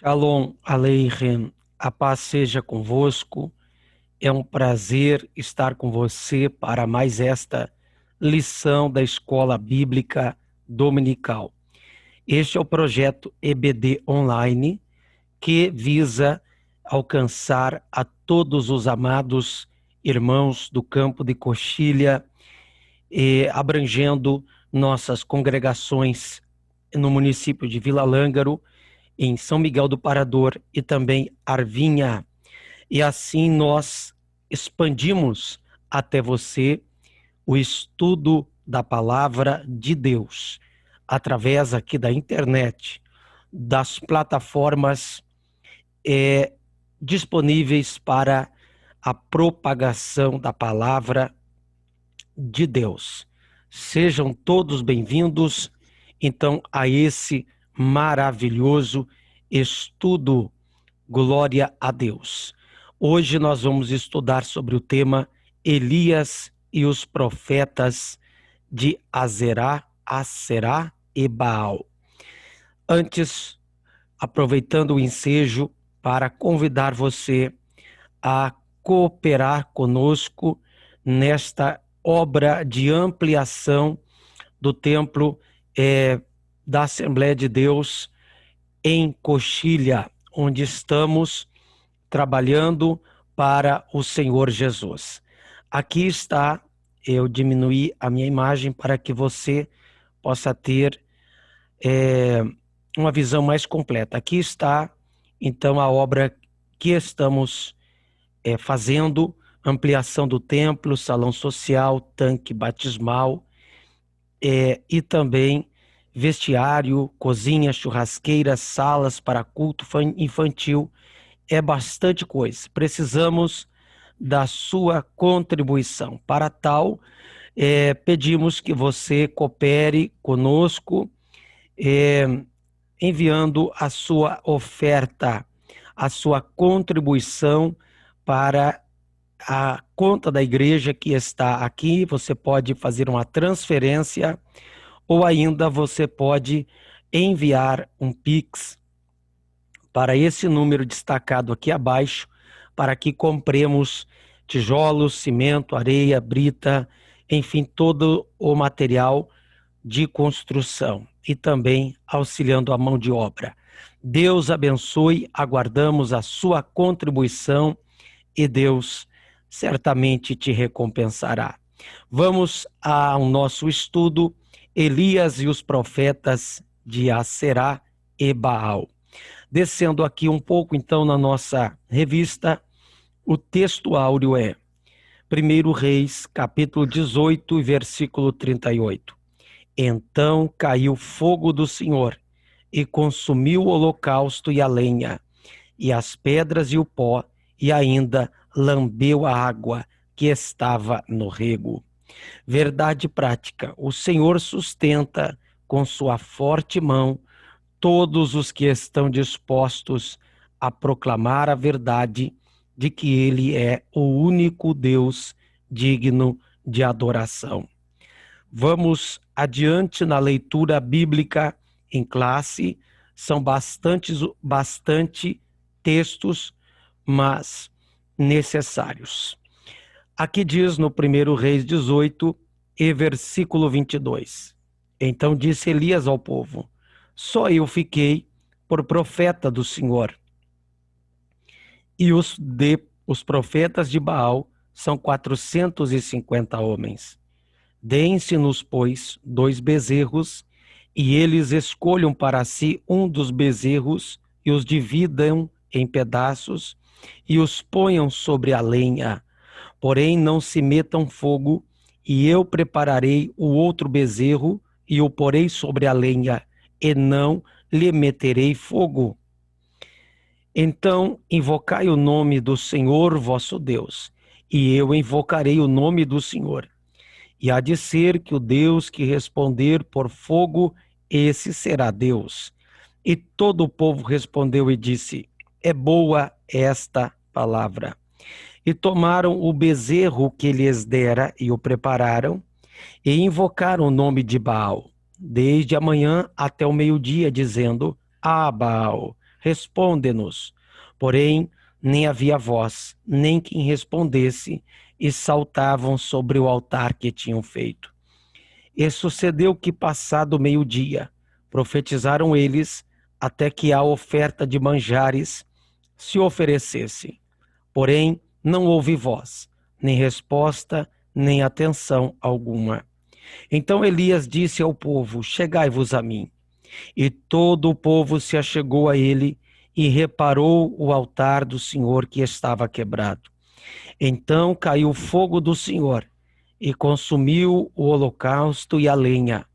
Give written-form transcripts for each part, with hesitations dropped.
Shalom Aleichem, a paz seja convosco. É um prazer estar com você para mais esta lição da Escola Bíblica Dominical. Este é o projeto EBD Online, que visa alcançar a todos os amados irmãos do campo de Coxilha, abrangendo nossas congregações no município de Vila Lângaro, em São Miguel do Parador e também Arvinha. E assim nós expandimos até você o estudo da palavra de Deus, através aqui da internet, das plataformas disponíveis para a propagação da palavra de Deus. Sejam todos bem-vindos, então, a esse maravilhoso estudo. Glória a Deus. Hoje nós vamos estudar sobre o tema Elias e os profetas de Azerá, Aserá e Baal. Antes, aproveitando o ensejo para convidar você a cooperar conosco nesta obra de ampliação do templo da Assembleia de Deus em Coxilha, onde estamos trabalhando para o Senhor Jesus. Aqui está, eu diminuí a minha imagem para que você possa ter uma visão mais completa. Aqui está, então, a obra que estamos fazendo: ampliação do templo, salão social, tanque batismal, e também vestiário, cozinha, churrasqueira, salas para culto infantil. É bastante coisa. Precisamos da sua contribuição. Para tal, pedimos que você coopere conosco, enviando a sua oferta, a sua contribuição para a conta da igreja que está aqui. Você pode fazer uma transferência ou ainda você pode enviar um Pix para esse número destacado aqui abaixo, para que compremos tijolos, cimento, areia, brita, enfim, todo o material de construção e também auxiliando a mão de obra. Deus abençoe, aguardamos a sua contribuição e Deus certamente te recompensará. Vamos ao nosso estudo, Elias e os profetas de Aserá e Baal. Descendo aqui um pouco, então, na nossa revista, o texto áureo é 1 Reis, capítulo 18, versículo 38. Então caiu fogo do Senhor e consumiu o holocausto e a lenha, e as pedras e o pó, e ainda lambeu a água que estava no rego. Verdade prática: o Senhor sustenta com sua forte mão todos os que estão dispostos a proclamar a verdade de que Ele é o único Deus digno de adoração. Vamos adiante na leitura bíblica em classe. São bastante textos, mas necessários. Aqui diz no 1 Reis 18 e versículo 22. Então disse Elias ao povo: só eu fiquei por profeta do Senhor, e os profetas de Baal são 450 homens. Deem-se-nos, pois, 2 bezerros, e eles escolham para si um dos bezerros, e os dividam em pedaços, e os ponham sobre a lenha. Porém não se metam fogo, e eu prepararei o outro bezerro, e o porei sobre a lenha, e não lhe meterei fogo. Então invocai o nome do Senhor vosso Deus, e eu invocarei o nome do Senhor. E há de ser que o Deus que responder por fogo, esse será Deus. E todo o povo respondeu e disse: é boa esta palavra. E tomaram o bezerro que lhes dera e o prepararam, e invocaram o nome de Baal, desde a manhã até o meio-dia, dizendo: ah, Baal, responde-nos. Porém, nem havia voz, nem quem respondesse, e saltavam sobre o altar que tinham feito. E sucedeu que, passado o meio-dia, profetizaram eles até que a oferta de manjares se oferecesse. Porém, não houve voz, nem resposta, nem atenção alguma. Então Elias disse ao povo: chegai-vos a mim. E todo o povo se achegou a ele e reparou o altar do Senhor que estava quebrado. Então caiu o fogo do Senhor e consumiu o holocausto e a lenha,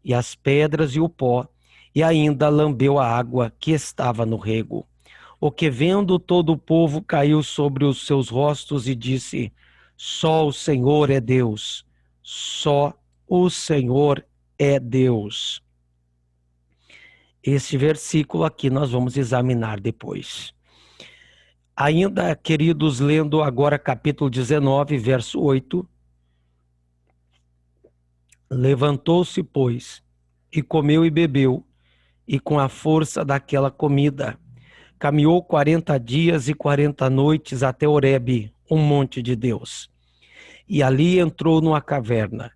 e as pedras e o pó, e ainda lambeu a água que estava no rego. O que vendo todo o povo caiu sobre os seus rostos e disse: só o Senhor é Deus, só o Senhor é Deus. Este versículo aqui nós vamos examinar depois. Ainda, queridos, lendo agora capítulo 19, verso 8. Levantou-se, pois, e comeu e bebeu, e com a força daquela comida, caminhou 40 dias e 40 noites até Horebe, um monte de Deus. E ali entrou numa caverna,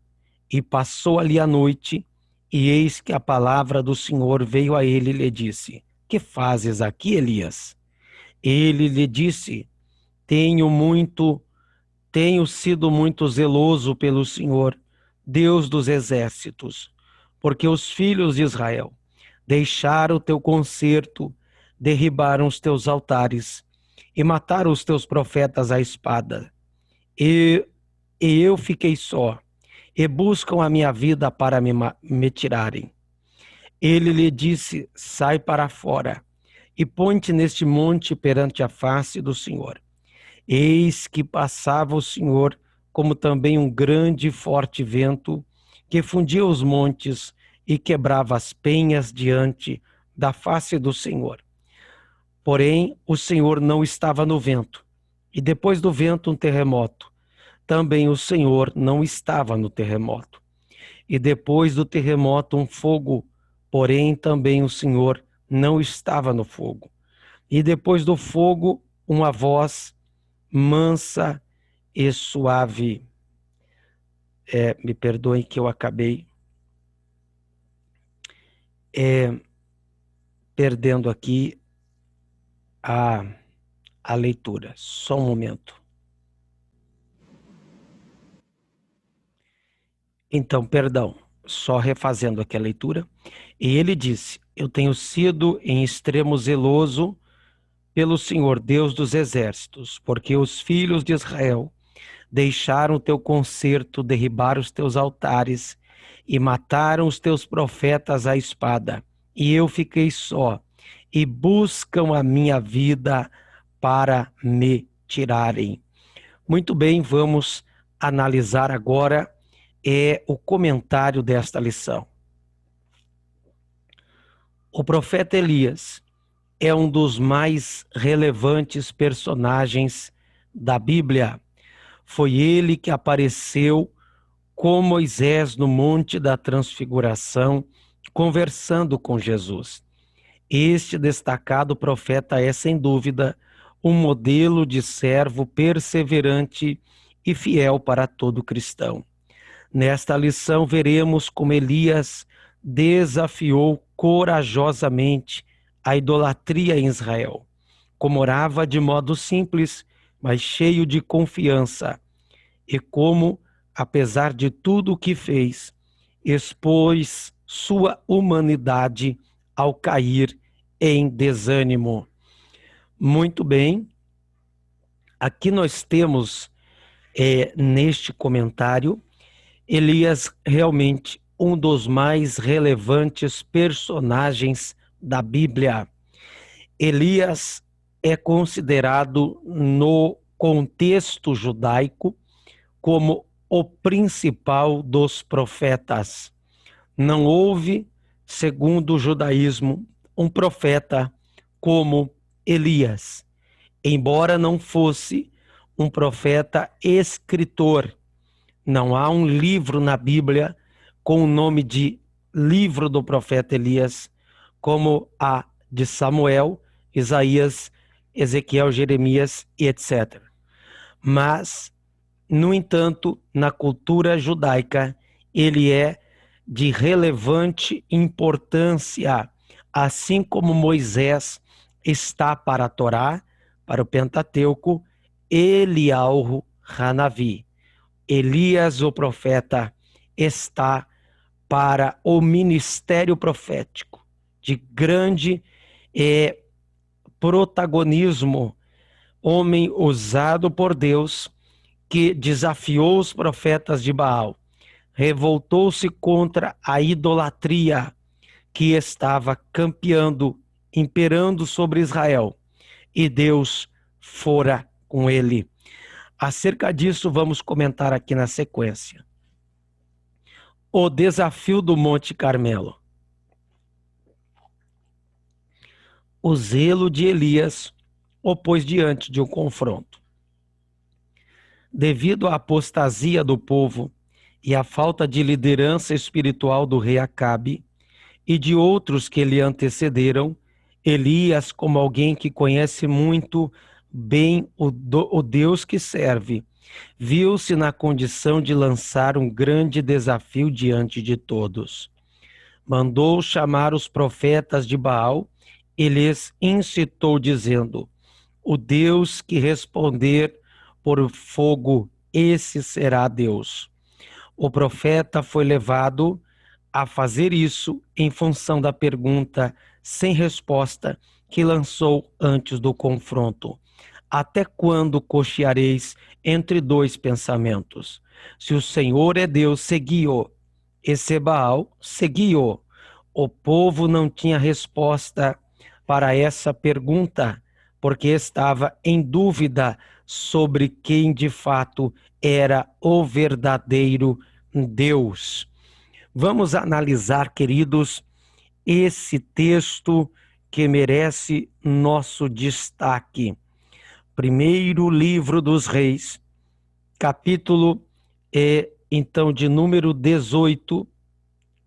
e passou ali a noite, e eis que a palavra do Senhor veio a ele e lhe disse: que fazes aqui, Elias? Ele lhe disse: tenho sido muito zeloso pelo Senhor, Deus dos exércitos, porque os filhos de Israel deixaram o teu concerto, derribaram os teus altares e mataram os teus profetas à espada. E eu fiquei só, e buscam a minha vida para me tirarem. Ele lhe disse: sai para fora e põe-te neste monte perante a face do Senhor. Eis que passava o Senhor, como também um grande e forte vento, que fundia os montes e quebrava as penhas diante da face do Senhor. Porém, o Senhor não estava no vento, e depois do vento um terremoto. Também o Senhor não estava no terremoto. E depois do terremoto um fogo, porém também o Senhor não estava no fogo. E depois do fogo uma voz mansa e suave. Me perdoem que eu acabei perdendo aqui a leitura. Só um momento. Então, perdão, só refazendo aqui a leitura. E ele disse: eu tenho sido em extremo zeloso pelo Senhor Deus dos exércitos, porque os filhos de Israel deixaram o teu concerto, derribaram os teus altares e mataram os teus profetas à espada. E eu fiquei só, e buscam a minha vida para me tirarem. Muito bem, vamos analisar agora o comentário desta lição. O profeta Elias é um dos mais relevantes personagens da Bíblia. Foi ele que apareceu com Moisés no Monte da Transfiguração, conversando com Jesus. Este destacado profeta é, sem dúvida, um modelo de servo perseverante e fiel para todo cristão. Nesta lição, veremos como Elias desafiou corajosamente a idolatria em Israel, como orava de modo simples, mas cheio de confiança, e como, apesar de tudo o que fez, expôs sua humanidade ao cair em desânimo. Muito bem, aqui nós temos neste comentário Elias realmente um dos mais relevantes personagens da Bíblia. Elias é considerado no contexto judaico como o principal dos profetas. Não houve, segundo o judaísmo, um profeta como Elias, embora não fosse um profeta escritor. Não há um livro na Bíblia com o nome de livro do profeta Elias, como a de Samuel Isaías, Ezequiel, Jeremias e etc. Mas, no entanto, na cultura judaica, ele é de relevante importância, assim como Moisés está para a Torá, para o Pentateuco, Eliahu Hanavi. Elias, o profeta, está para o ministério profético, de grande protagonismo, homem usado por Deus, que desafiou os profetas de Baal, revoltou-se contra a idolatria que estava campeando, imperando sobre Israel, e Deus fora com ele. Acerca disso, vamos comentar aqui na sequência. O desafio do Monte Carmelo. O zelo de Elias o pôs diante de um confronto. Devido à apostasia do povo e à falta de liderança espiritual do rei Acabe e de outros que lhe antecederam, Elias, como alguém que conhece muito bem o Deus que serve, viu-se na condição de lançar um grande desafio diante de todos. Mandou chamar os profetas de Baal e lhes incitou, dizendo: o Deus que responder por fogo, esse será Deus. O profeta foi levado a fazer isso em função da pergunta sem resposta que lançou antes do confronto. Até quando cocheareis entre dois pensamentos? Se o Senhor é Deus, segui-o. E se Baal, segui-o. O povo não tinha resposta para essa pergunta, porque estava em dúvida sobre quem de fato era o verdadeiro Deus. Vamos analisar, queridos, esse texto que merece nosso destaque. Primeiro livro dos Reis, capítulo então de número 18,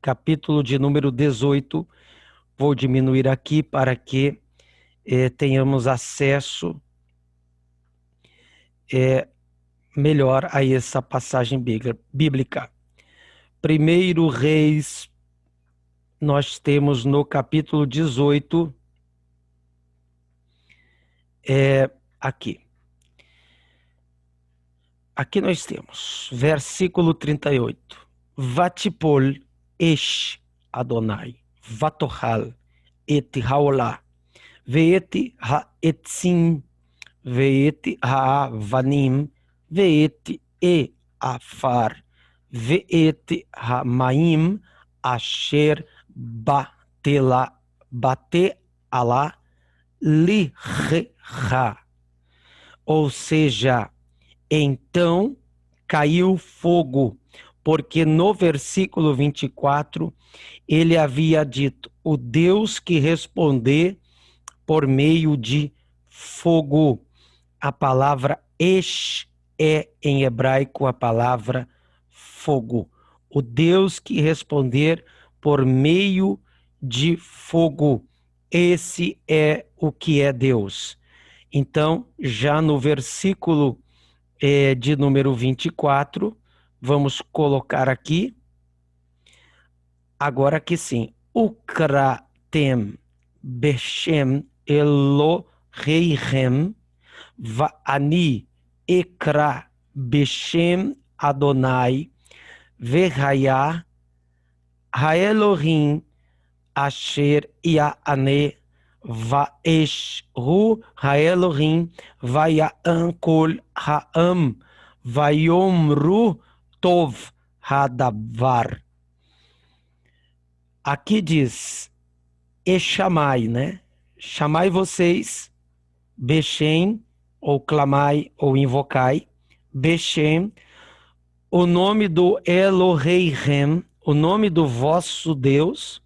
capítulo de número 18. Vou diminuir aqui para que tenhamos acesso melhor a essa passagem bíblica. Primeiro Reis, nós temos no capítulo 18, aqui. Aqui nós temos, versículo 38. Vatipol esh Adonai, vatohal et haolá, veet ha-etzim, veet ha-vanim, veet afar, veet ha-maim, asher bate alá liha. Ou seja, então caiu fogo, porque no versículo 24 ele havia dito: o Deus que responder por meio de fogo. A palavra esh é em hebraico a palavra fogo. O Deus que responder por meio de fogo. Esse é o que é Deus. Então, já no versículo de número 24, vamos colocar aqui, agora que sim, Ukratem Beshem Eloheihem Va'ani Ekra Beshem Adonai Vehaya Haelohim Asher Ya'ane Vaeshu Haelohim Vaya'an Kol Ha'am Vayomru Tov Hadavar. Aqui diz, e chamai, né? Chamai vocês, Bechem, ou clamai, ou invocai, Bechem, o nome do Eloheihem, o nome do vosso Deus,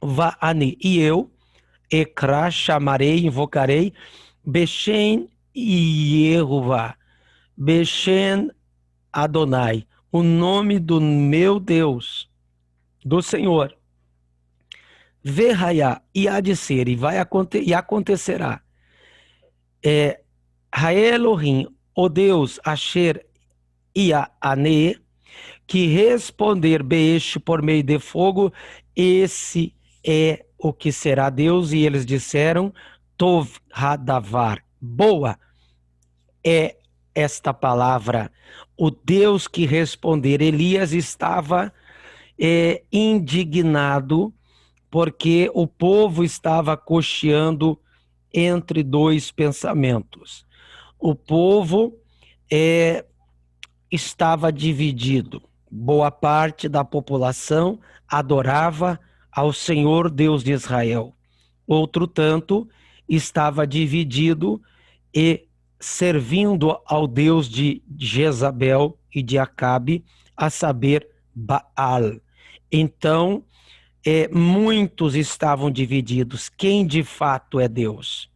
Va'ani, e eu, Ekra, chamarei, invocarei, Bechem Yehová, Bechem Adonai, o nome do meu Deus, do Senhor. Verraiá, e há de ser, e acontecerá. Raé Elohim, o Deus Asher Iaane, que responder Beesh por meio de fogo, esse é o que será Deus. E eles disseram, Tov Hadavar, boa é esta palavra. O Deus que responder. Elias estava indignado porque o povo estava cocheando entre dois pensamentos. O povo estava dividido. Boa parte da população adorava ao Senhor Deus de Israel. Outro tanto estava dividido e servindo ao Deus de Jezabel e de Acabe, a saber, Baal. Então, muitos estavam divididos. Quem de fato é Deus?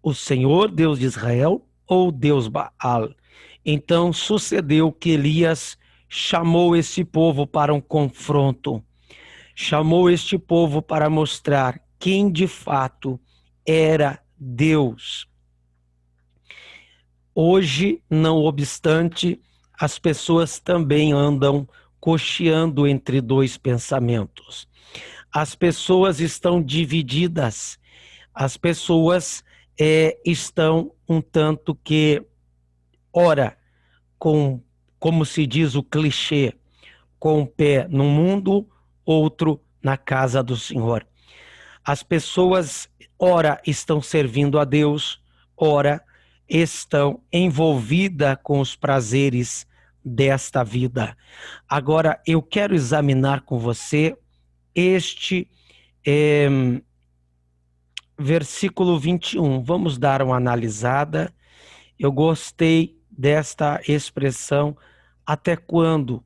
O Senhor Deus de Israel ou Deus Baal? Então sucedeu que Elias chamou esse povo para um confronto, chamou este povo para mostrar quem de fato era Deus. Hoje, não obstante, as pessoas também andam cocheando entre dois pensamentos. As pessoas estão divididas, as pessoas estão um tanto que, ora, como se diz o clichê, com um pé no mundo, outro na casa do Senhor. As pessoas, ora, estão servindo a Deus, ora, estão envolvidas com os prazeres desta vida. Agora, eu quero examinar com você este versículo 21. Vamos dar uma analisada. Eu gostei desta expressão, até quando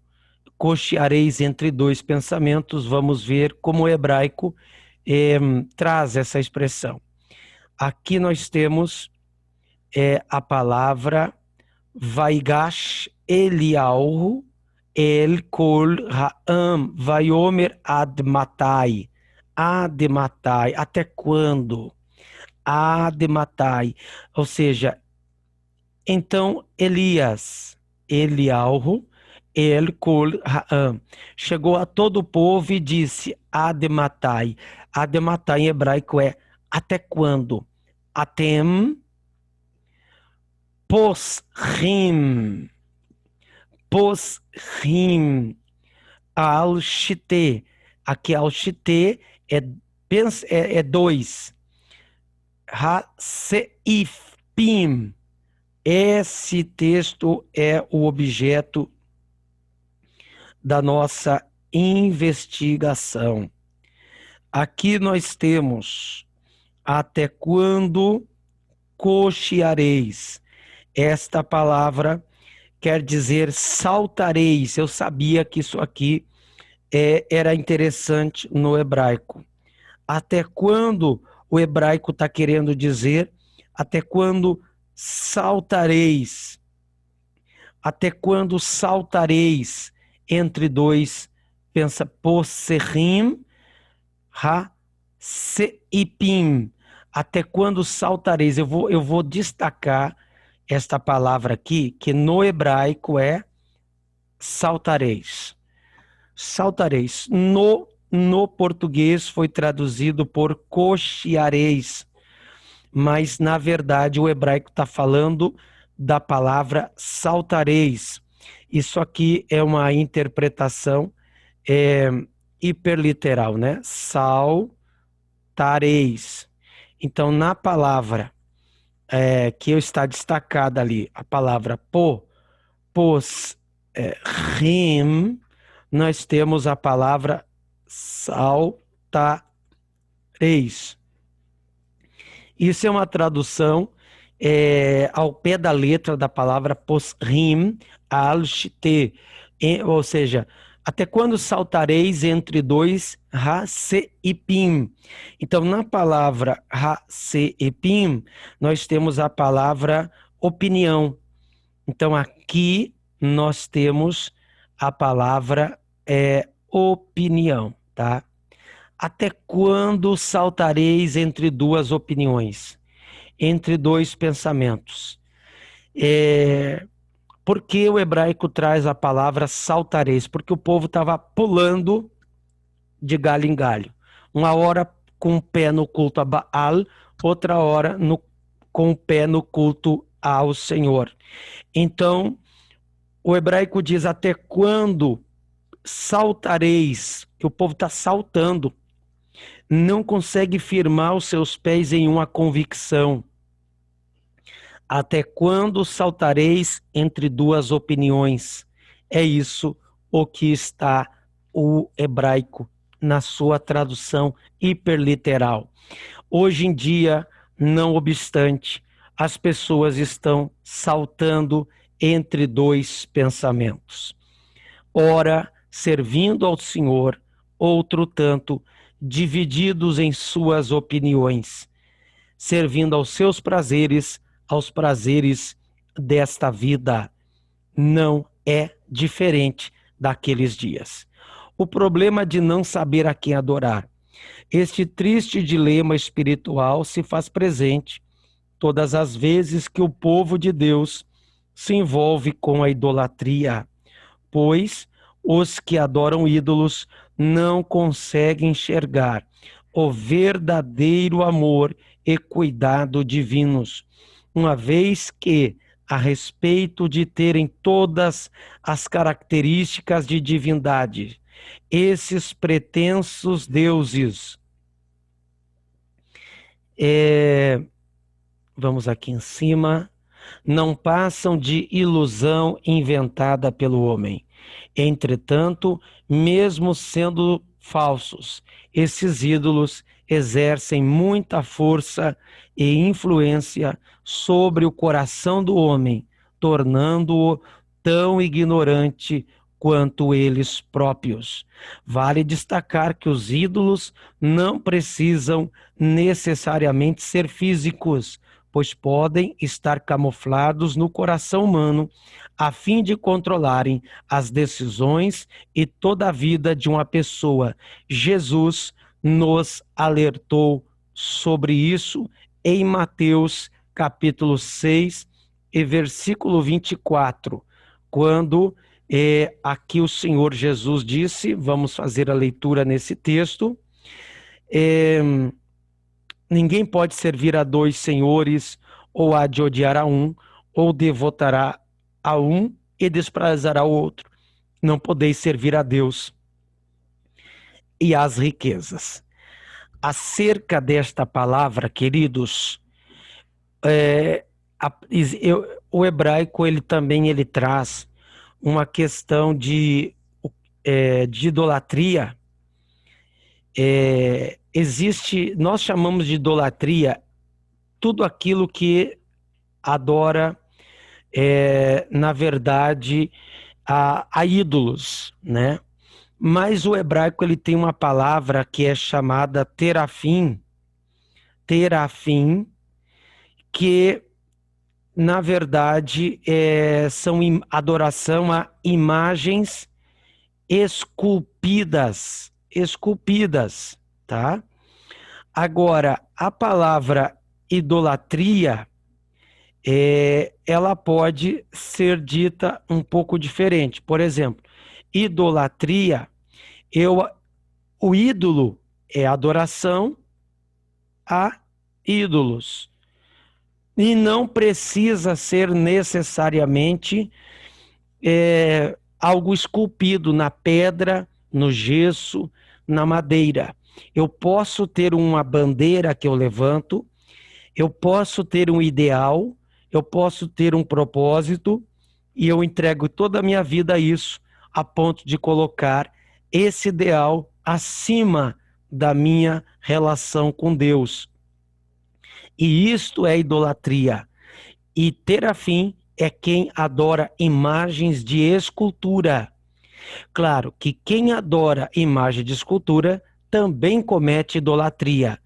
cocheareis entre dois pensamentos. Vamos ver como o hebraico traz essa expressão. Aqui nós temos a palavra Vaigash Eliyahu El Kol Ha'am Vaiomer Ad Matai. Ad Matai, até quando? Ad Matai, ou seja, então Eliyahu El Kol Ha'am chegou a todo o povo e disse Ad Matai. Ad Matai em hebraico é até quando? Atem Posrim al-shite. Aqui al-shite é dois. Ha-seifim. Esse texto é o objeto da nossa investigação. Aqui nós temos até quando cocheareis. Esta palavra quer dizer saltareis. Eu sabia que isso aqui era interessante no hebraico. Até quando o hebraico está querendo dizer? Até quando saltareis? Até quando saltareis entre dois? Pensa, posserim, ha-seipim. Até quando saltareis? Eu vou destacar esta palavra aqui, que no hebraico é saltareis. Saltareis. No português foi traduzido por cocheareis, mas na verdade o hebraico está falando da palavra saltareis. Isso aqui é uma interpretação hiperliteral, né? Saltareis. Então, na palavra que está destacada ali, a palavra rim, nós temos a palavra saltareis. Isso é uma tradução ao pé da letra da palavra posrim al-shite, ou seja, até quando saltareis entre dois ha-seipim. Então, na palavra ha-seipim, nós temos a palavra opinião. Então, aqui nós temos a palavra opinião, tá? Até quando saltareis entre duas opiniões, entre dois pensamentos? Por que o hebraico traz a palavra saltareis? Porque o povo estava pulando de galho em galho. Uma hora com o pé no culto a Baal, outra hora com o pé no culto ao Senhor. Então, o hebraico diz: até quando saltareis? Que o povo está saltando, não consegue firmar os seus pés em uma convicção. Até quando saltareis entre duas opiniões? É isso o que está o hebraico na sua tradução hiperliteral. Hoje em dia, não obstante, as pessoas estão saltando entre dois pensamentos. Ora, servindo ao Senhor, outro tanto, divididos em suas opiniões, servindo aos seus prazeres, aos prazeres desta vida. Não é diferente daqueles dias. O problema de não saber a quem adorar. Este triste dilema espiritual se faz presente todas as vezes que o povo de Deus se envolve com a idolatria, pois os que adoram ídolos não conseguem enxergar o verdadeiro amor e cuidado divinos, uma vez que, a respeito de terem todas as características de divindade, esses pretensos deuses, vamos aqui em cima, não passam de ilusão inventada pelo homem. Entretanto, mesmo sendo falsos, esses ídolos exercem muita força e influência sobre o coração do homem, tornando-o tão ignorante quanto eles próprios. Vale destacar que os ídolos não precisam necessariamente ser físicos, pois podem estar camuflados no coração humano, a fim de controlarem as decisões e toda a vida de uma pessoa. Jesus nos alertou sobre isso em Mateus capítulo 6 e versículo 24, quando aqui o Senhor Jesus disse, vamos fazer a leitura nesse texto, ninguém pode servir a dois senhores, ou há de odiar a um, ou devotará a um e desprezará o outro. Não podeis servir a Deus e às riquezas. Acerca desta palavra, queridos, o hebraico ele também traz uma questão de idolatria. Nós chamamos de idolatria tudo aquilo que adora, na verdade, a ídolos, né? Mas o hebraico ele tem uma palavra que é chamada terafim, que na verdade são adoração a imagens esculpidas, tá? Agora, a palavra idolatria, ela pode ser dita um pouco diferente. Por exemplo, idolatria, o ídolo é adoração a ídolos. E não precisa ser necessariamente algo esculpido na pedra, no gesso, na madeira. Eu posso ter uma bandeira que eu levanto, eu posso ter um ideal, eu posso ter um propósito, e eu entrego toda a minha vida a isso, a ponto de colocar esse ideal acima da minha relação com Deus. E isto é idolatria. E terafim é quem adora imagens de escultura. Claro que quem adora imagem de escultura também comete idolatria.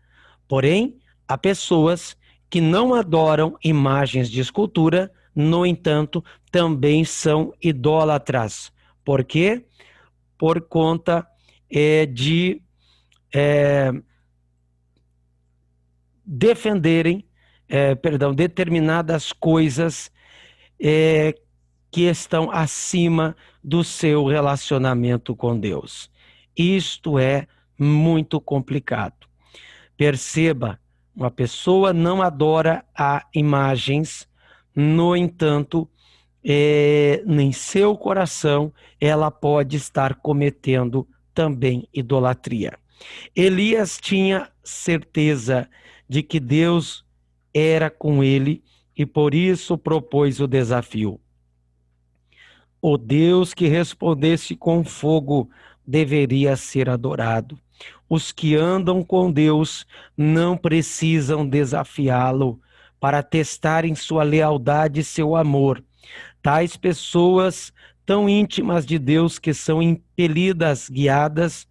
Porém, há pessoas que não adoram imagens de escultura, no entanto, também são idólatras. Por quê? Por conta de determinadas coisas que estão acima do seu relacionamento com Deus. Isto é muito complicado. Perceba, uma pessoa não adora a imagens, no entanto, em seu coração, ela pode estar cometendo também idolatria. Elias tinha certeza de que Deus era com ele e por isso propôs o desafio. O Deus que respondesse com fogo deveria ser adorado. Os que andam com Deus não precisam desafiá-lo para testarem sua lealdade e seu amor. Tais pessoas tão íntimas de Deus que são impelidas, guiadas,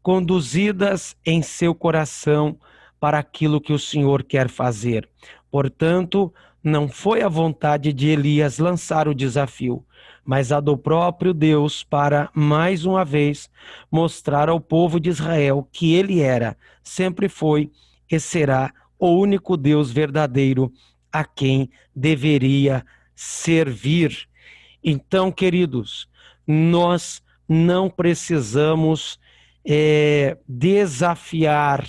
conduzidas em seu coração para aquilo que o Senhor quer fazer. Portanto, não foi a vontade de Elias lançar o desafio, mas a do próprio Deus para, mais uma vez, mostrar ao povo de Israel que ele era, sempre foi e será o único Deus verdadeiro a quem deveria servir. Então, queridos, nós não precisamos desafiar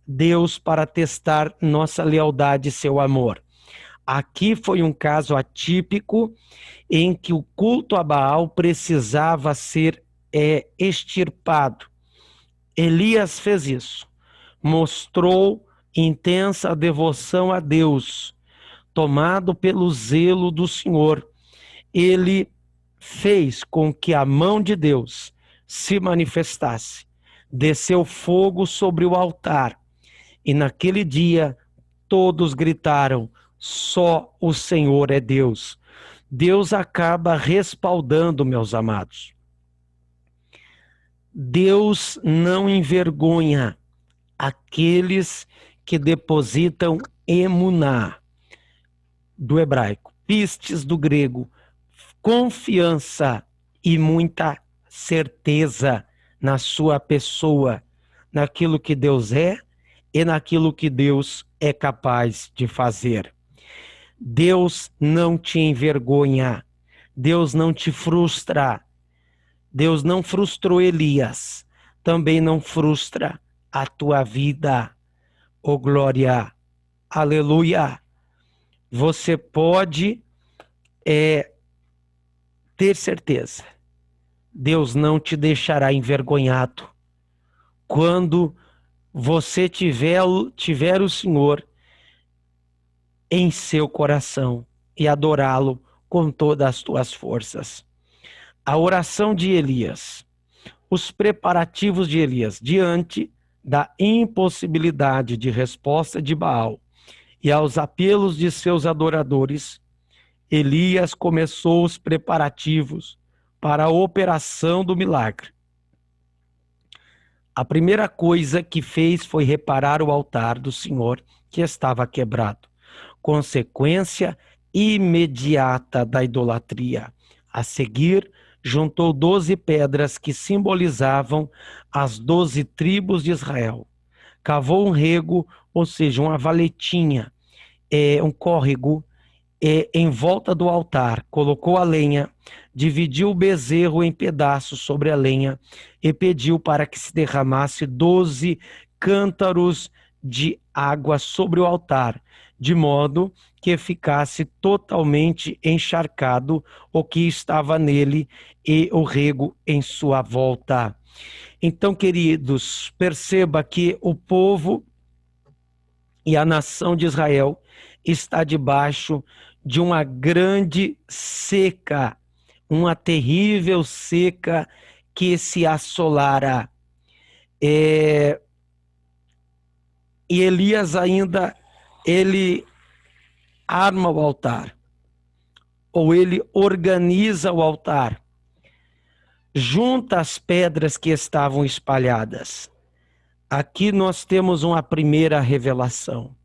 Deus para testar nossa lealdade e seu amor. Aqui foi um caso atípico em que o culto a Baal precisava ser extirpado. Elias fez isso, mostrou intensa devoção a Deus, tomado pelo zelo do Senhor. Ele fez com que a mão de Deus se manifestasse, desceu fogo sobre o altar, e naquele dia todos gritaram: só o Senhor é Deus. Deus acaba respaldando, meus amados. Deus não envergonha aqueles que depositam emuná, do hebraico, pistes do grego, confiança e muita certeza na sua pessoa, naquilo que Deus é e naquilo que Deus é capaz de fazer. Deus não te envergonha, Deus não te frustra, Deus não frustrou Elias, também não frustra a tua vida. Oh glória, aleluia! Você pode ter certeza, Deus não te deixará envergonhado quando você tiver o Senhor em seu coração e adorá-lo com todas as tuas forças. A oração de Elias, os preparativos de Elias diante da impossibilidade de resposta de Baal e aos apelos de seus adoradores, Elias começou os preparativos para a operação do milagre. A primeira coisa que fez foi reparar o altar do Senhor que estava quebrado, consequência imediata da idolatria. A seguir, juntou 12 pedras que simbolizavam as 12 tribos de Israel. Cavou um rego, ou seja, uma valetinha, um córrego, em volta do altar, colocou a lenha, dividiu o bezerro em pedaços sobre a lenha e pediu para que se derramasse 12 cântaros de água sobre o altar, de modo que ficasse totalmente encharcado o que estava nele e o rego em sua volta. Então, queridos, perceba que o povo e a nação de Israel está debaixo de uma grande seca, uma terrível seca que se assolara. E Elias ainda, ele arma o altar, ou ele organiza o altar, junta as pedras que estavam espalhadas. Aqui nós temos uma primeira revelação.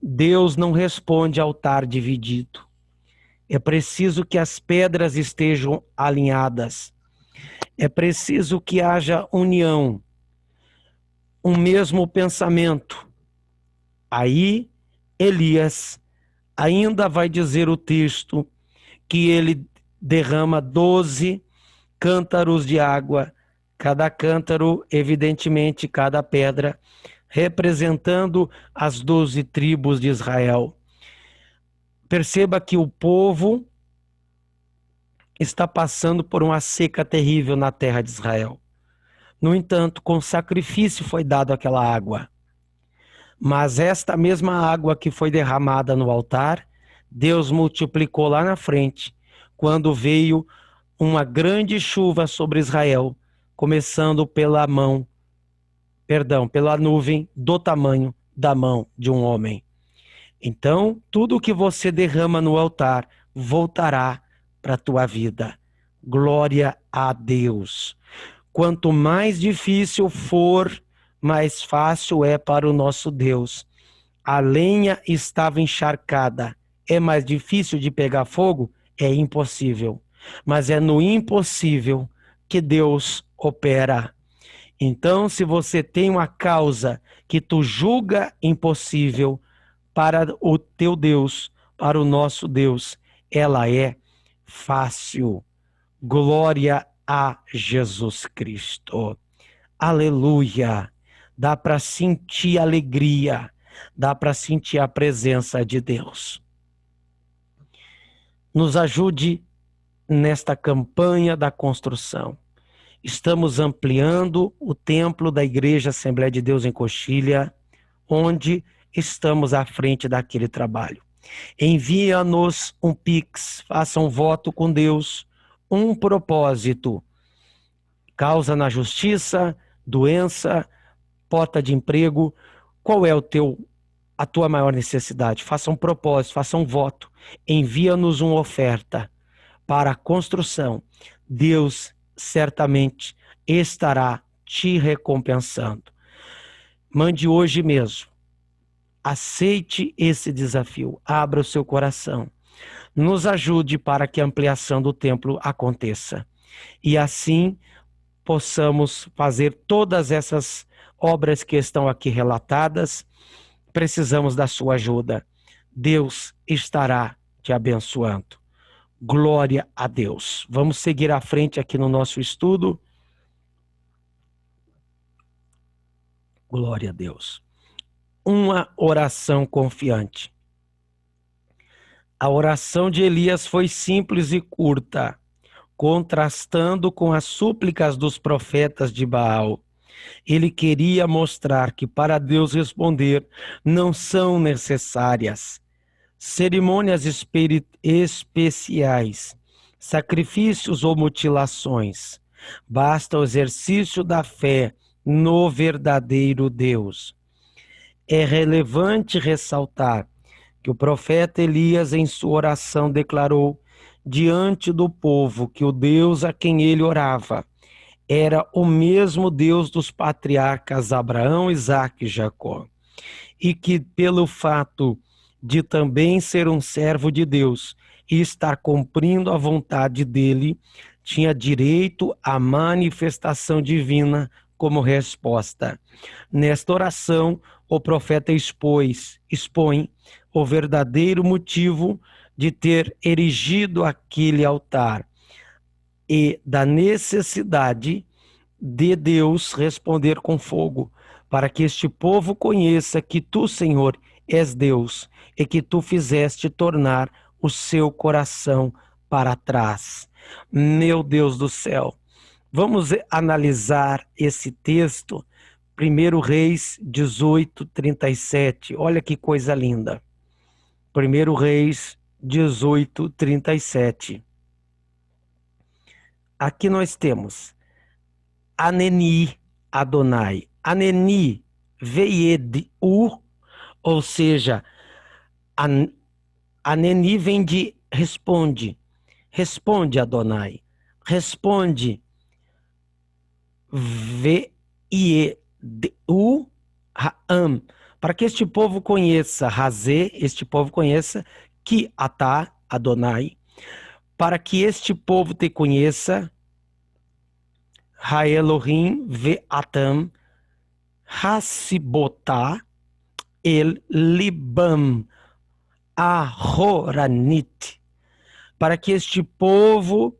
Deus não responde ao altar dividido. É preciso que as pedras estejam alinhadas. É preciso que haja união. um mesmo pensamento. Aí Elias ainda vai dizer o texto que ele derrama 12 cântaros de água, cada cântaro, evidentemente, cada pedra, representando as 12 tribos de Israel. Perceba que o povo está passando por uma seca terrível na terra de Israel. No entanto, com sacrifício foi dado aquela água. Mas esta mesma água que foi derramada no altar, Deus multiplicou lá na frente, quando veio uma grande chuva sobre Israel, começando pela nuvem do tamanho da mão de um homem. Então, tudo que você derrama no altar voltará para a tua vida. Glória a Deus. Quanto mais difícil for, mais fácil é para o nosso Deus. A lenha estava encharcada. É mais difícil de pegar fogo? É impossível. Mas é no impossível que Deus opera. Então, se você tem uma causa que tu julga impossível, para o teu Deus, para o nosso Deus, ela é fácil. Glória a Jesus Cristo. Aleluia. Dá para sentir alegria, dá para sentir a presença de Deus. Nos ajude nesta campanha da construção. Estamos ampliando o templo da Igreja Assembleia de Deus em Coxilha, onde estamos à frente daquele trabalho. Envia-nos um Pix, faça um voto com Deus, um propósito. Causa na justiça, doença, porta de emprego. Qual é a tua maior necessidade? Faça um propósito, faça um voto. Envia-nos uma oferta para a construção. Deus certamente estará te recompensando. Mande hoje mesmo. Aceite esse desafio, abra o seu coração, nos ajude para que a ampliação do templo aconteça e assim possamos fazer todas essas obras que estão aqui relatadas. Precisamos da sua ajuda. Deus estará te abençoando. Glória a Deus. Vamos seguir à frente aqui no nosso estudo. Glória a Deus. Uma oração confiante. A oração de Elias foi simples e curta, contrastando com as súplicas dos profetas de Baal. Ele queria mostrar que para Deus responder não são necessárias cerimônias especiais, sacrifícios ou mutilações. Basta o exercício da fé no verdadeiro Deus. É relevante ressaltar que o profeta Elias, em sua oração, declarou diante do povo que o Deus a quem ele orava era o mesmo Deus dos patriarcas Abraão, Isaque e Jacó, e que pelo fato de também ser um servo de Deus e estar cumprindo a vontade dele, tinha direito à manifestação divina como resposta. Nesta oração, o profeta expõe o verdadeiro motivo de ter erigido aquele altar e da necessidade de Deus responder com fogo, para que este povo conheça que tu, Senhor, és Deus e que tu fizeste tornar o seu coração para trás. Meu Deus do céu, vamos analisar esse texto, 1 Reis 18, 37. Olha que coisa linda. 1 Reis 18, 37. Aqui nós temos Aneni Adonai. Aneni Veied-u, ou seja, Aneni vem de responde. Responde, Adonai. Responde. Veied-u Raam. Para que este povo conheça, Razê, este povo conheça, que atá, Adonai. Para que este povo te conheça, Ha Elohim Ve'atam, Hasibotá el Libam Ahoranit, para que este povo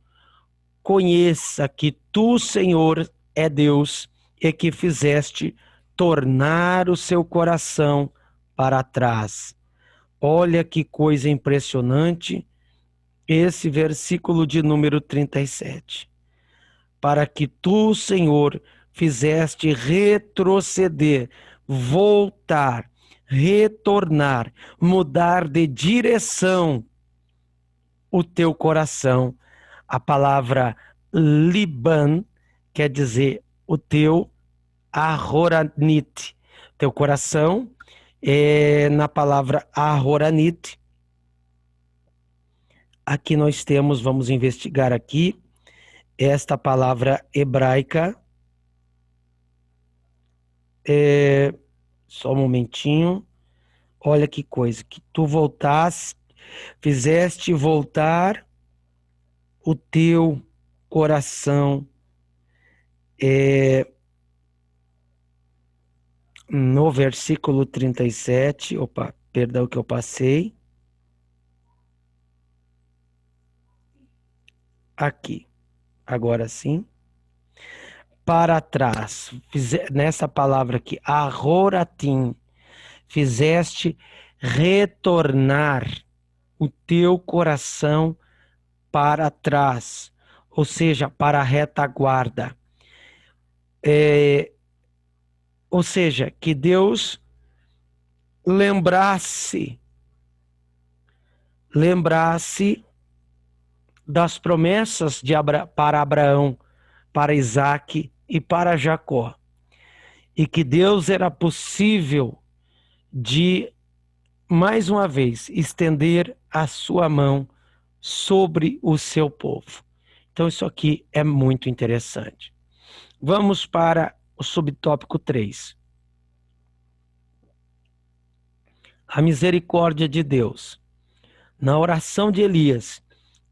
conheça que tu, Senhor, é Deus e que fizeste tornar o seu coração para trás. Olha que coisa impressionante esse versículo de número 37. Para que tu, Senhor, fizeste retroceder, voltar, retornar, mudar de direção o teu coração. A palavra Liban quer dizer o teu Ahoranit. Teu coração na palavra Ahoranit. Aqui nós temos, vamos investigar aqui, esta palavra hebraica. Só um momentinho. Olha que coisa, que tu voltaste, fizeste voltar o teu coração no versículo 37. Opa, perdão que eu passei. Aqui, agora sim. Para trás, nessa palavra aqui, ahoratim, fizeste retornar o teu coração para trás, ou seja, para a retaguarda. Ou seja, que Deus lembrasse das promessas para Abraão, para Isaque e para Jacó. E que Deus era possível de, mais uma vez, estender a sua mão sobre o seu povo. Então isso aqui é muito interessante. Vamos para o subtópico 3. A misericórdia de Deus. Na oração de Elias,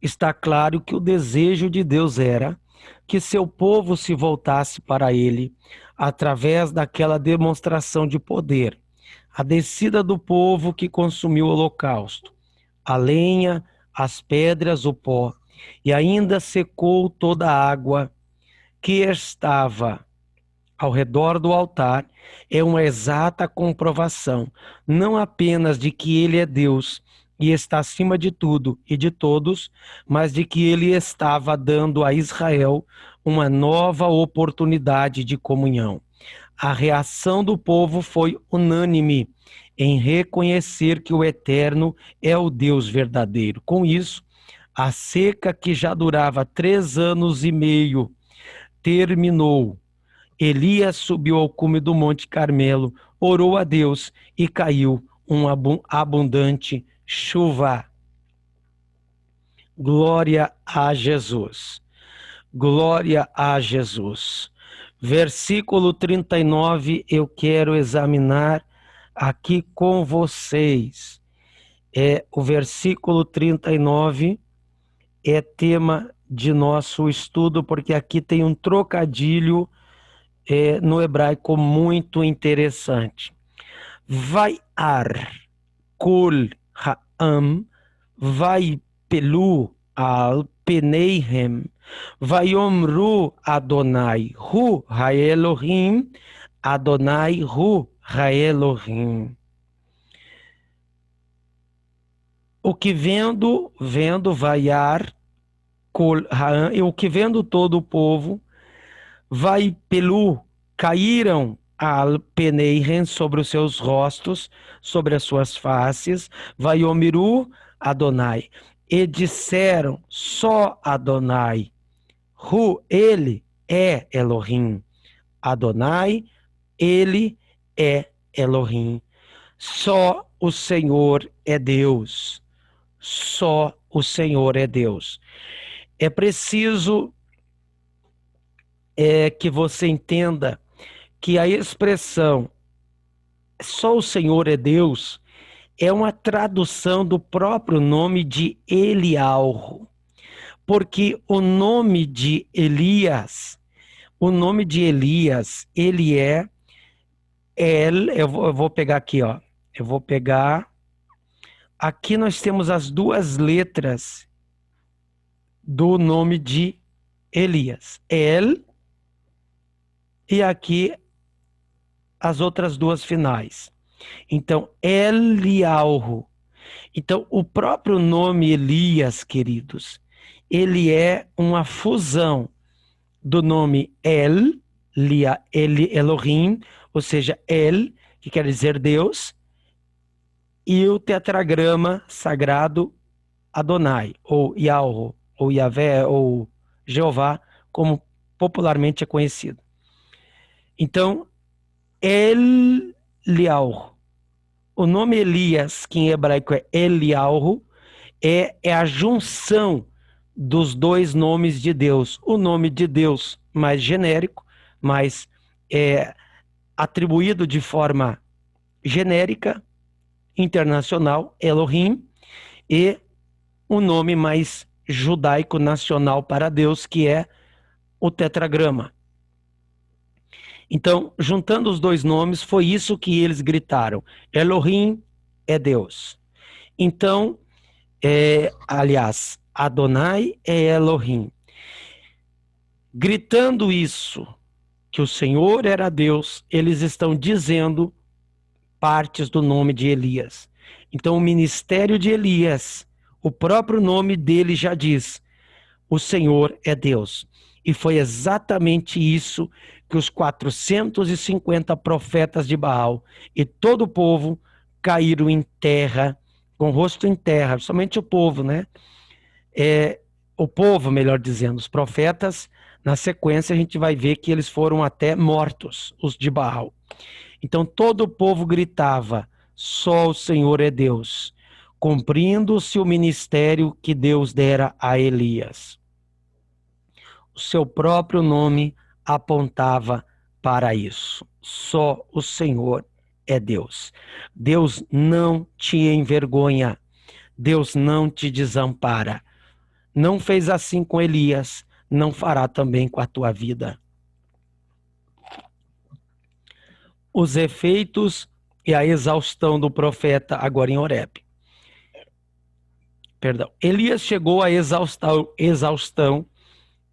está claro que o desejo de Deus era que seu povo se voltasse para ele através daquela demonstração de poder, a descida do povo que consumiu o holocausto, a lenha, as pedras, o pó, e ainda secou toda a água que estava ao redor do altar, é uma exata comprovação, não apenas de que ele é Deus e está acima de tudo e de todos, mas de que ele estava dando a Israel uma nova oportunidade de comunhão. A reação do povo foi unânime em reconhecer que o Eterno é o Deus verdadeiro. Com isso, a seca que já durava 3 anos e meio terminou. Elias subiu ao cume do Monte Carmelo, orou a Deus e caiu uma abundante chuva. Glória a Jesus. Glória a Jesus. Versículo 39, eu quero examinar aqui com vocês. O versículo 39 é tema de nosso estudo, porque aqui tem um trocadilho no hebraico muito interessante. Vaiar kol ha'am vaipelu al peneihem vayomru Adonai hu ha'elohim Adonai hu ha'elohim. O que vendo vaiar kol ha'am, e o que vendo todo o povo, vai pelu, caíram al peneihem, sobre os seus rostos, sobre as suas faces, vai omiru Adonai, e disseram só Adonai, Hu, ele é Elohim, Adonai, ele é Elohim, só o Senhor é Deus, só o Senhor é Deus. É preciso que você entenda que a expressão só o Senhor é Deus é uma tradução do próprio nome de Elial, porque o nome de Elias, ele é Eu vou pegar aqui, ó. Eu vou pegar. Aqui nós temos as duas letras do nome de Elias. El, e aqui as outras duas finais. Então, Eliahu. Então, o próprio nome Elias, queridos, ele é uma fusão do nome Elohim, ou seja, El, que quer dizer Deus, e o tetragrama sagrado Adonai, ou Yahweh, ou Yahvé, ou Jeová, como popularmente é conhecido. Então, Eliahu. O nome Elias, que em hebraico é Eliahu, é a junção dos dois nomes de Deus. O nome de Deus mais genérico, mais atribuído de forma genérica, internacional, Elohim, e o nome mais judaico nacional para Deus, que é o tetragrama. Então, juntando os dois nomes, foi isso que eles gritaram. Elohim é Deus. Então, aliás, Adonai é Elohim. Gritando isso, que o Senhor era Deus, eles estão dizendo partes do nome de Elias. Então, o ministério de Elias, o próprio nome dele já diz: o Senhor é Deus. E foi exatamente isso que os 450 profetas de Baal e todo o povo caíram em terra, com o rosto em terra, somente o povo, né? O povo, melhor dizendo, os profetas, na sequência a gente vai ver que eles foram até mortos, os de Baal. Então todo o povo gritava: só o Senhor é Deus, cumprindo-se o ministério que Deus dera a Elias. O seu próprio nome apontava para isso. Só o Senhor é Deus. Deus não te envergonha. Deus não te desampara. Não fez assim com Elias, não fará também com a tua vida. Os efeitos e a exaustão do profeta agora em Horebe. Perdão. Elias chegou à exaustão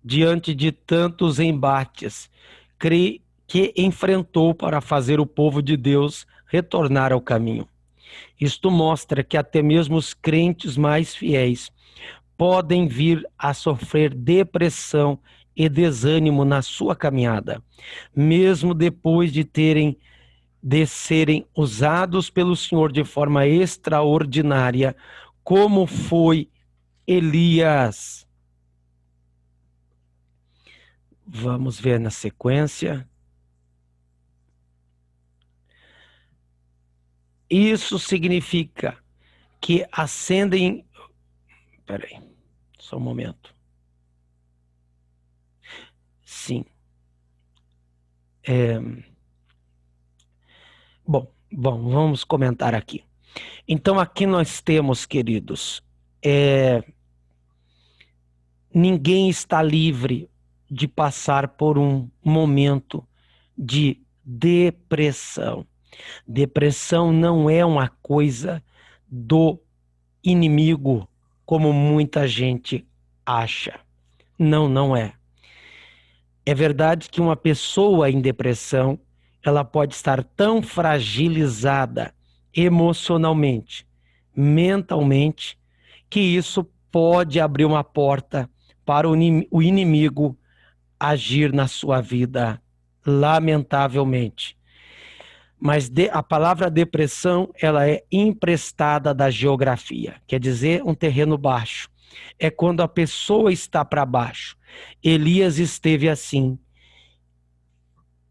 diante de tantos embates que enfrentou para fazer o povo de Deus retornar ao caminho. Isto mostra que até mesmo os crentes mais fiéis podem vir a sofrer depressão e desânimo na sua caminhada, mesmo depois de serem usados pelo Senhor de forma extraordinária, como foi Elias. Vamos ver na sequência. Isso significa que ascendem. Peraí, só um momento. Sim. Bom, vamos comentar aqui. Então, aqui nós temos, queridos, ninguém está livre de passar por um momento de depressão. Depressão não é uma coisa do inimigo, como muita gente acha. Não, não é. É verdade que uma pessoa em depressão, ela pode estar tão fragilizada emocionalmente, mentalmente, que isso pode abrir uma porta para o inimigo agir na sua vida, lamentavelmente. Mas a palavra depressão, ela é emprestada da geografia, quer dizer, um terreno baixo. É quando a pessoa está para baixo. Elias esteve assim,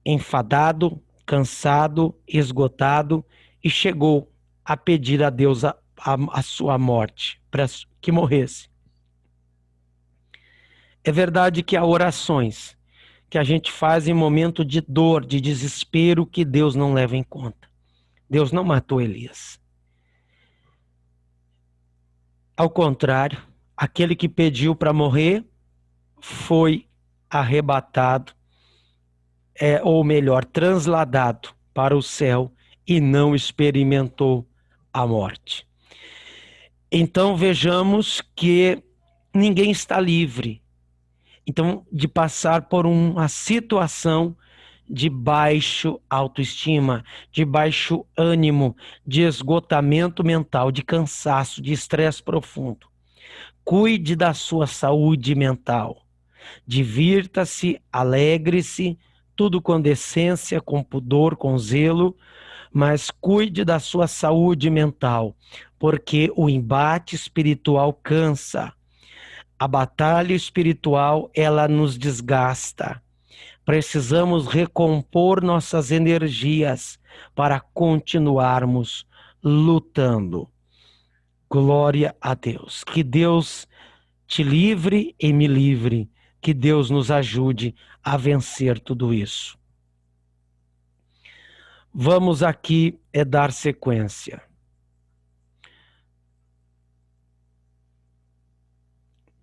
enfadado, cansado, esgotado, e chegou a pedir a Deus a sua morte, para que morresse. É verdade que há orações que a gente faz em momento de dor, de desespero, que Deus não leva em conta. Deus não matou Elias. Ao contrário, aquele que pediu para morrer foi arrebatado, ou melhor, transladado para o céu e não experimentou a morte. Então vejamos que ninguém está livre, então, de passar por uma situação de baixo autoestima, de baixo ânimo, de esgotamento mental, de cansaço, de estresse profundo. Cuide da sua saúde mental. Divirta-se, alegre-se, tudo com decência, com pudor, com zelo, mas cuide da sua saúde mental, porque o embate espiritual cansa. A batalha espiritual, ela nos desgasta. Precisamos recompor nossas energias para continuarmos lutando. Glória a Deus. Que Deus te livre e me livre. Que Deus nos ajude a vencer tudo isso. Vamos aqui dar sequência.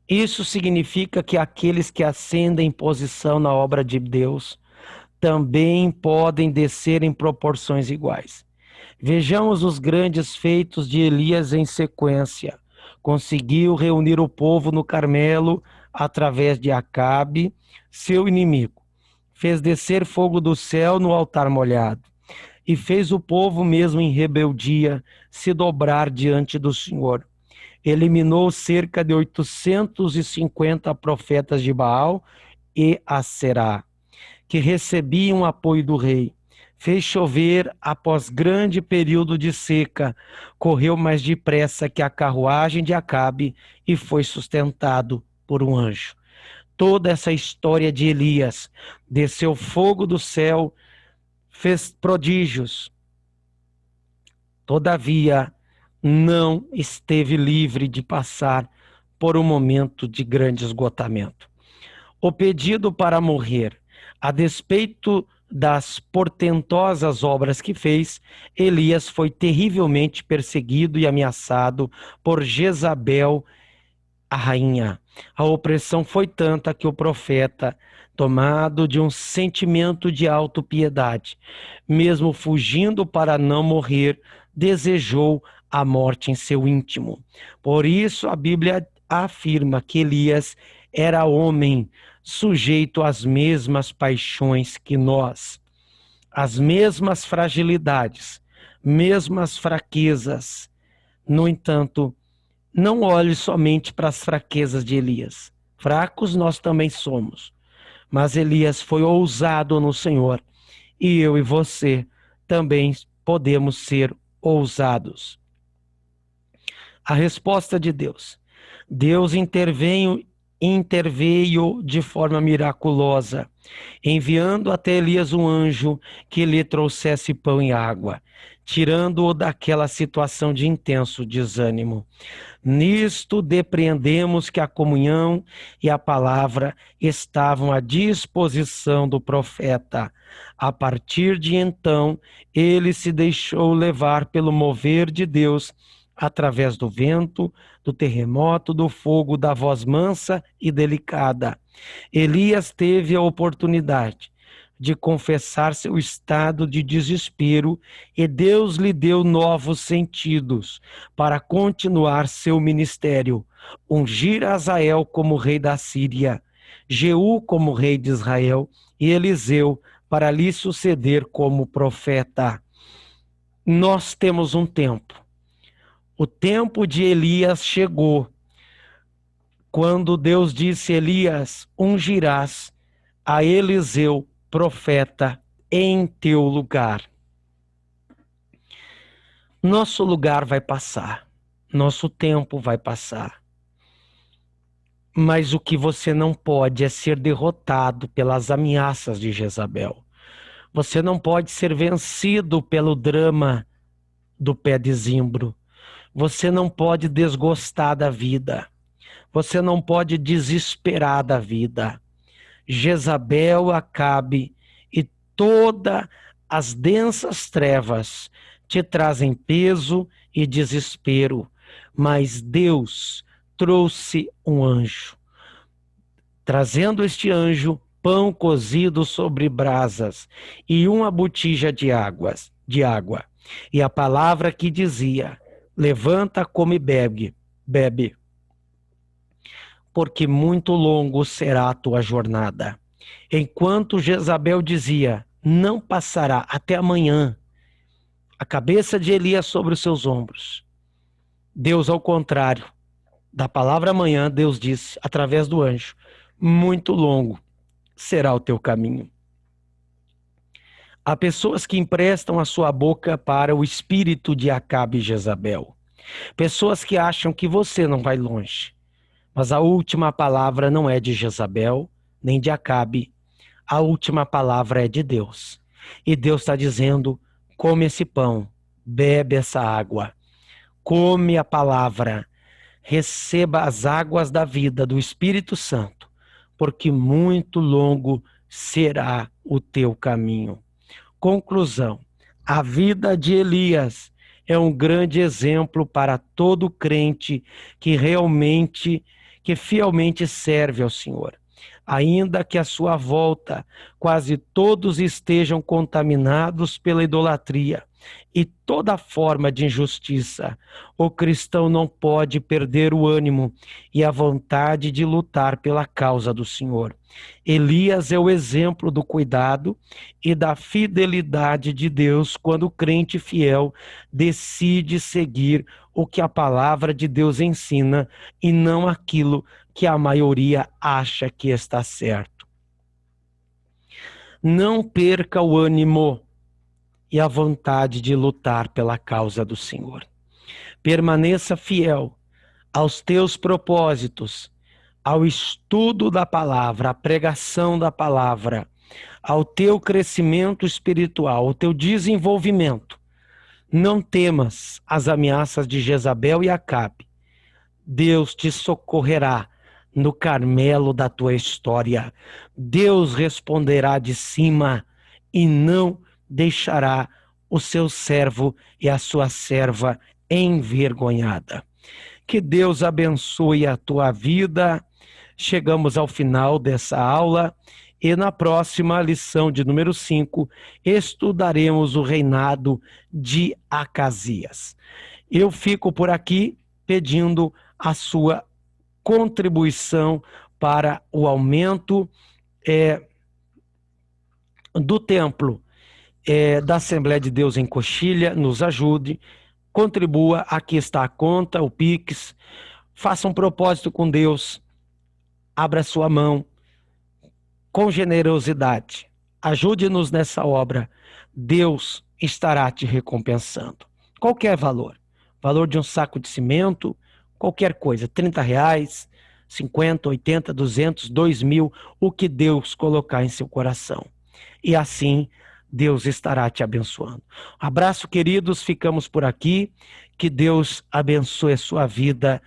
Isso significa que aqueles que ascendem em posição na obra de Deus também podem descer em proporções iguais. Vejamos os grandes feitos de Elias em sequência. Conseguiu reunir o povo no Carmelo através de Acabe, seu inimigo. Fez descer fogo do céu no altar molhado. E fez o povo mesmo em rebeldia se dobrar diante do Senhor. Eliminou cerca de 850 profetas de Baal e Aserá, que recebiam apoio do rei. Fez chover após grande período de seca, correu mais depressa que a carruagem de Acabe e foi sustentado por um anjo. Toda essa história de Elias, desceu fogo do céu, fez prodígios. Todavia, não esteve livre de passar por um momento de grande esgotamento. O pedido para morrer, a despeito das portentosas obras que fez, Elias foi terrivelmente perseguido e ameaçado por Jezabel, a rainha. A opressão foi tanta que o profeta, tomado de um sentimento de autopiedade, mesmo fugindo para não morrer, desejou a morte em seu íntimo. Por isso a Bíblia afirma que Elias era homem sujeito às mesmas paixões que nós, as mesmas fragilidades, mesmas fraquezas. No entanto, não olhe somente para as fraquezas de Elias. Fracos nós também somos. Mas Elias foi ousado no Senhor. E eu e você também podemos ser ousados. A resposta de Deus. Deus interveio de forma miraculosa, enviando até Elias um anjo que lhe trouxesse pão e água, tirando-o daquela situação de intenso desânimo. Nisto depreendemos que a comunhão e a palavra estavam à disposição do profeta. A partir de então, ele se deixou levar pelo mover de Deus, através do vento, do terremoto, do fogo, da voz mansa e delicada. Elias teve a oportunidade de confessar seu estado de desespero e Deus lhe deu novos sentidos para continuar seu ministério. Ungir Azael como rei da Síria, Jeú como rei de Israel e Eliseu para lhe suceder como profeta. Nós temos um tempo. O tempo de Elias chegou, quando Deus disse: Elias, ungirás a Eliseu, profeta, em teu lugar. Nosso lugar vai passar, nosso tempo vai passar. Mas o que você não pode é ser derrotado pelas ameaças de Jezabel. Você não pode ser vencido pelo drama do pé de zimbro. Você não pode desgostar da vida. Você não pode desesperar da vida. Jezabel, Acabe e todas as densas trevas te trazem peso e desespero, mas Deus trouxe um anjo. Trazendo este anjo, pão cozido sobre brasas e uma botija de água. E a palavra que dizia: levanta, come e bebe, porque muito longo será a tua jornada. Enquanto Jezabel dizia: não passará até amanhã, a cabeça de Elias sobre os seus ombros. Deus, ao contrário, da palavra amanhã, Deus disse, através do anjo: muito longo será o teu caminho. Há pessoas que emprestam a sua boca para o espírito de Acabe e Jezabel. Pessoas que acham que você não vai longe. Mas a última palavra não é de Jezabel, nem de Acabe. A última palavra é de Deus. E Deus está dizendo: come esse pão, bebe essa água, come a palavra, receba as águas da vida do Espírito Santo, porque muito longo será o teu caminho. Conclusão: a vida de Elias é um grande exemplo para todo crente que fielmente serve ao Senhor. Ainda que à sua volta quase todos estejam contaminados pela idolatria e toda forma de injustiça, o cristão não pode perder o ânimo e a vontade de lutar pela causa do Senhor. Elias é o exemplo do cuidado e da fidelidade de Deus quando o crente fiel decide seguir o que a palavra de Deus ensina e não aquilo que a maioria acha que está certo. Não perca o ânimo e a vontade de lutar pela causa do Senhor. Permaneça fiel aos teus propósitos, ao estudo da palavra, à pregação da palavra, ao teu crescimento espiritual, ao teu desenvolvimento. Não temas as ameaças de Jezabel e Acabe. Deus te socorrerá no Carmelo da tua história. Deus responderá de cima e não deixará o seu servo e a sua serva envergonhada. Que Deus abençoe a tua vida. Chegamos ao final dessa aula e na próxima lição de número 5 estudaremos o reinado de Acasias. Eu fico por aqui pedindo a sua contribuição para o aumento do templo da Assembleia de Deus em Coxilha. Nos ajude, contribua, aqui está a conta, o Pix, faça um propósito com Deus, abra sua mão com generosidade, ajude-nos nessa obra, Deus estará te recompensando. Qualquer valor de um saco de cimento, qualquer coisa, R$30, 50, 80, 200, 2.000, o que Deus colocar em seu coração. E assim Deus estará te abençoando. Abraço, queridos, ficamos por aqui. Que Deus abençoe a sua vida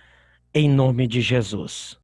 em nome de Jesus.